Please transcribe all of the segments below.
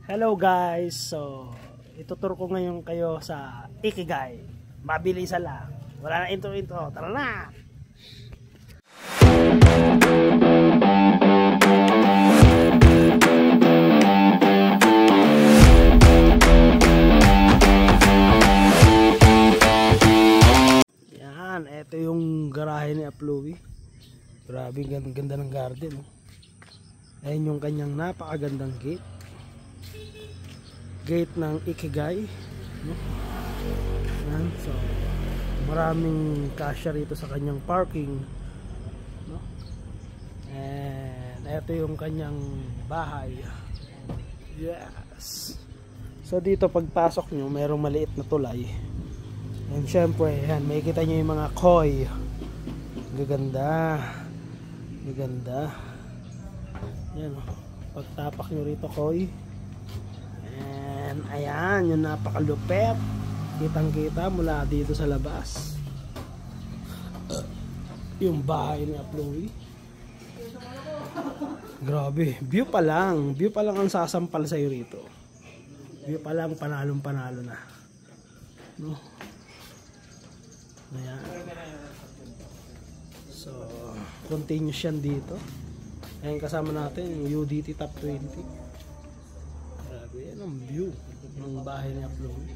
Hello guys, so ituturo ko ngayon kayo sa Ikigai. Mabilisan lang, wala na intro, tara na! Yan, eto yung garahe ni Aplowy. Grabe, ganda ng garden, oh. Ayan yung kanyang napakagandang gate ng Ikigai, no? Yan, so maraming kasya rito sa kanyang parking, no? And ito yung kanyang bahay. Yes. So dito pagpasok nyo, mayroong maliit na tulay. And syempre, yan, may kita nyo yung mga koi. Gaganda. Yan, pagtapak nyo rito koi. And ayan, yung napakalupet. Kitang kita mula dito sa labas. Yung bahay ni Aplowy. Grabe, view pa lang ang sasampal sa'yo rito. View pa lang, panalong-panalo na, no? Ayan. So, continuous yan dito. Ayan, kasama natin yung UDT Top 20. Grabe, yan ang view ng bahay ni Aplowy.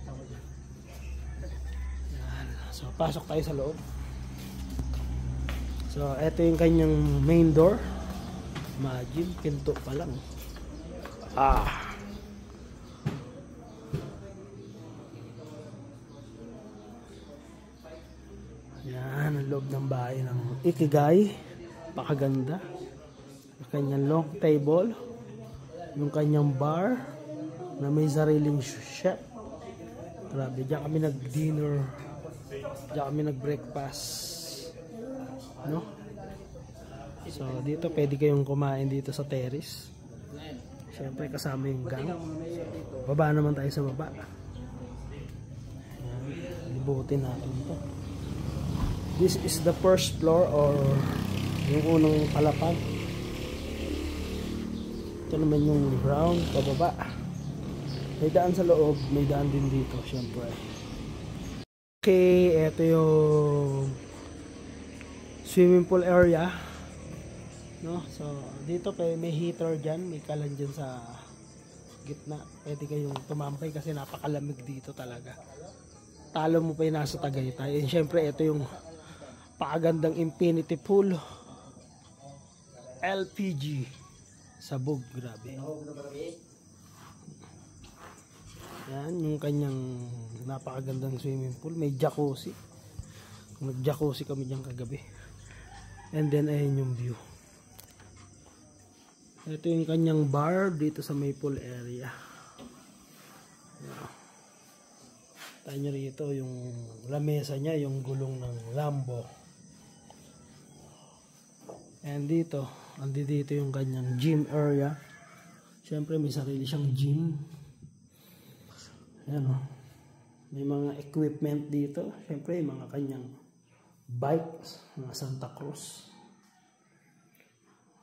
So, pasok tayo sa loob. So, ito yung kanyang main door. Imagine, pinto pa lang. Yan, ang loob ng bahay ng Ikigai. Pakaganda. Yung kanyang long table. Yung kanyang bar na may sariling chef. Grabe, diyan kami nag-dinner. Diyan kami nag-breakfast, no? So dito pwede kayong kumain dito sa terrace. Siyempre kasama yung gang. Baba naman tayo sa baba. Libutin natin ito. This is the first floor, or yung unang palapag. Ito naman yung ground, pababa. May daan sa loob, may daan din dito, siyempre. Okay, ito yung swimming pool area, no? So dito may heater dyan, may kalan dyan sa gitna. Pwede kayong tumambay kasi napakalamig dito talaga. Talo mo pa yung nasa Tagaytay. And syempre ito yung pakagandang infinity pool, LPG sabog. Grabe. Yan yung kanyang napakagandang swimming pool. May jacuzzi. Nag-jacuzzi kami dyan kagabi. And then ayan yung view. Ito yung kanyang bar dito sa Maple area. Tayo nyo rito yung lamesa niya, yung gulong ng Lambo. And dito, dito yung kanyang gym area. Siyempre may sarili siyang gym. Ayan, oh. May mga equipment dito. Siyempre, mga kanyang bikes, mga Santa Cruz.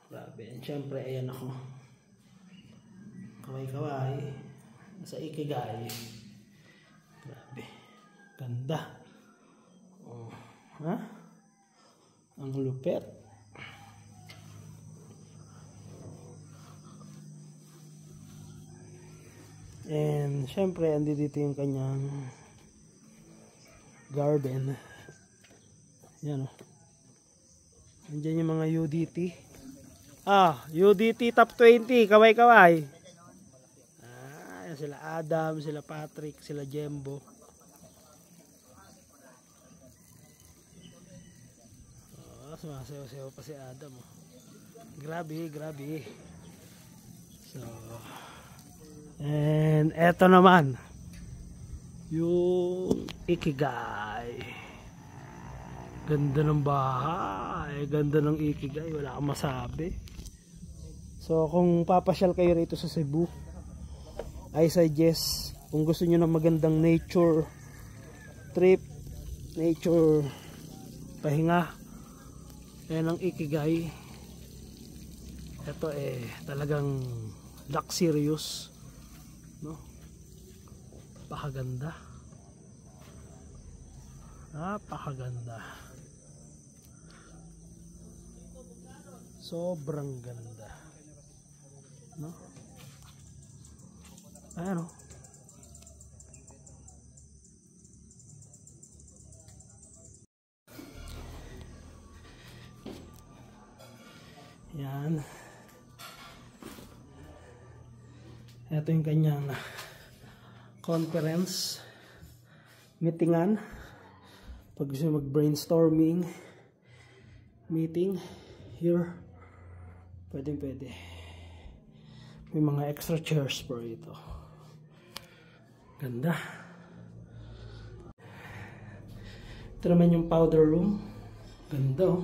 Grabe. And siyempre, ayan ako. Kaway-kaway. Nasa Ikigai. Grabe. Ganda. Oh. Ha? Ang lupet. And syempre andito yung kanyang garden. Yan, oh. Andiyan yung mga UDT. UDT Top 20. Kaway-kaway. Yan sila Adam, sila Patrick, sila Jembo. Sumasayaw-sayaw pa si Adam, oh. Grabe. So and eto naman yung Ikigai. Ganda ng bahay, ganda ng Ikigai, wala kang masabi. So kung papasyal kayo rito sa Cebu, I suggest, kung gusto nyo ng magandang nature trip, nature pahinga, yan ang Ikigai. Ito talagang luxurious. Napakaganda. Napakaganda. Sobrang ganda. No? Ayan o. Yan. Ito yung kanyang conference, meetingan. Pag gusto mag brainstorming meeting here, pwede. May mga extra chairs po ito. Ganda. Ito naman yung powder room. Ganda oh.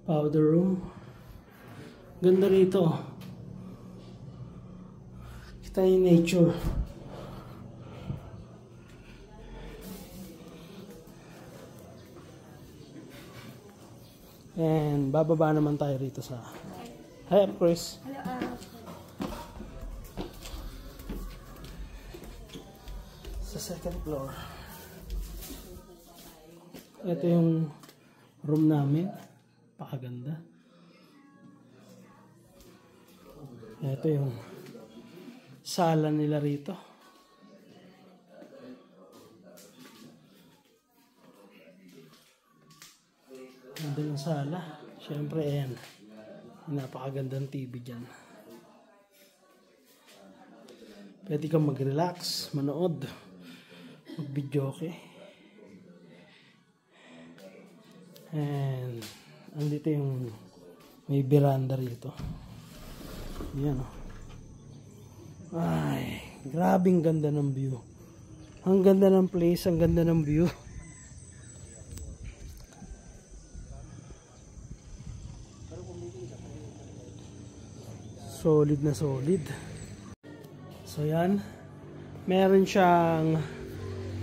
Powder room. Ganda rito. Kita yung nature. And bababa naman tayo rito sa... Hi, I'm Chris. Hello, Sa second floor. Ito yung room namin. Pakaganda. Ito yung sala nila rito. Ganda yung sala. Siyempre, ayan. Napakagandang TV dyan. Pwede kang mag-relax, manood, mag-video, okay? And andito yung may veranda rito. Yan o. Ay, grabing ganda ng view. Ang ganda ng place, ang ganda ng view. Solid na solid. So yan. Meron siyang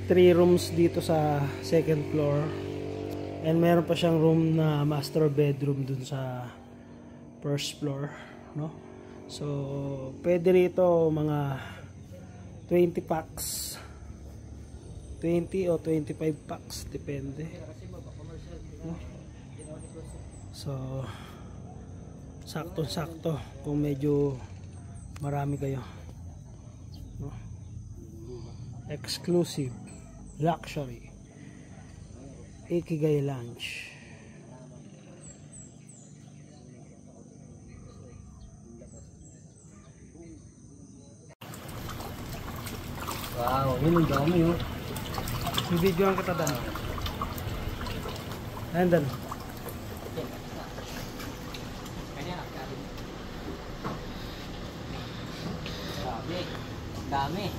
3 rooms dito sa second floor. And meron pa siyang room na master bedroom dun sa first floor, no? So, pwede rito mga 20 packs. 20 o 25 packs, depende. No? So, sakto-sakto kung medyo marami kayo. No? Exclusive, luxury. Ikigai Lounge. Wow, yun ang dami yun. Bibidyoan kita dan. Andan. dami.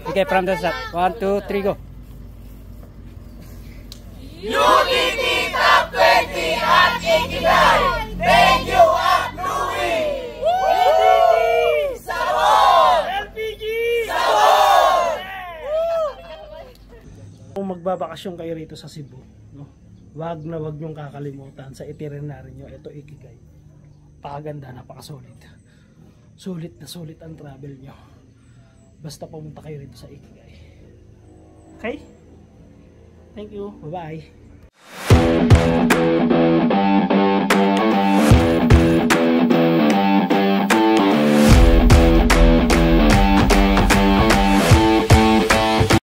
Okay, from the start. 1, 2, 3, go. UTT Top 20 at Ikigai! Thank you at Louie! UTT! Sabon! LPG! Sabon! Kung magbabakasyon kayo rito sa Cebu, no? Wag niyong kakalimutan sa itinerary nyo. Ito Ikigai. Pakaganda, napakasolid. Sulit na sulit ang travel nyo. Basta pumunta kayo rito sa Ikigai. Okay? Thank you. Bye-bye.